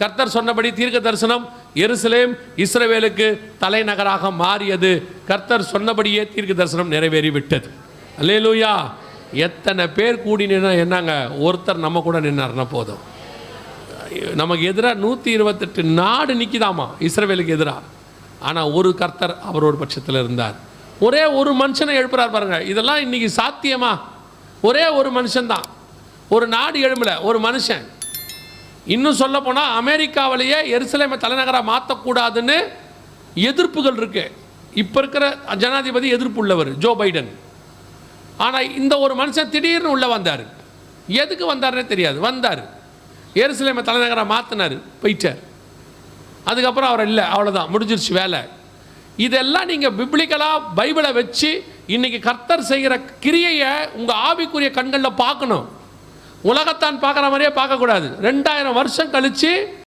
கர்த்தர் சொன்னபடி தீர்க்க தரிசனம் எருசலேம் இஸ்ரவேலுக்கு தலைநகராக மாறியது. கர்த்தர் சொன்னபடியே தீர்க்க தரிசனம் நிறைவேறிவிட்டது. அல்லேலூயா. எத்தனை பேர் கூடி நின்னா என்னங்க, ஒருத்தர் நம்ம கூட நின்னார்னா போதும். நமக்கு எதிராக 128 நாடு நிற்கிதாமா இஸ்ரவேலுக்கு எதிராக. ஆனால் ஒரு கர்த்தர் அவரோட பட்சத்தில் இருந்தார். ஒரே ஒரு மனுஷனை எழுப்புறார் பாருங்க. இதெல்லாம் இன்னைக்கு சாத்தியமா? ஒரே ஒரு மனுஷன்தான். ஒரு நாடு எழும்பல, ஒரு மனுஷன். இன்னும் சொல்ல போனால் அமெரிக்காவிலேயே எருசலேமை தலைநகராக மாற்றக்கூடாதுன்னு எதிர்ப்புகள் இருக்கு. இப்போ இருக்கிற ஜனாதிபதி எதிர்ப்பு உள்ளவர் ஜோ பைடன். ஆனால் இந்த ஒரு மனுஷன் திடீர்னு உள்ள வந்தார். எதுக்கு வந்தார்னே தெரியாது. வந்தார், எருசலேமை தலைநகராக மாற்றினார், போயிட்டார். அதுக்கப்புறம் அவர் இல்லை, அவ்வளோதான், முடிஞ்சிருச்சு வேலை. இதெல்லாம் நீங்கள் பிப்ளிக்கலாக பைபிளை வச்சு இன்னைக்கு கர்த்தர் செய்கிற கிரியையை உங்கள் ஆவிக்குரிய கண்களில் பார்க்கணும். உலகத்தான் பார்க்குற மாதிரியே பார்க்கக்கூடாது. 2000 வருஷம் கழித்து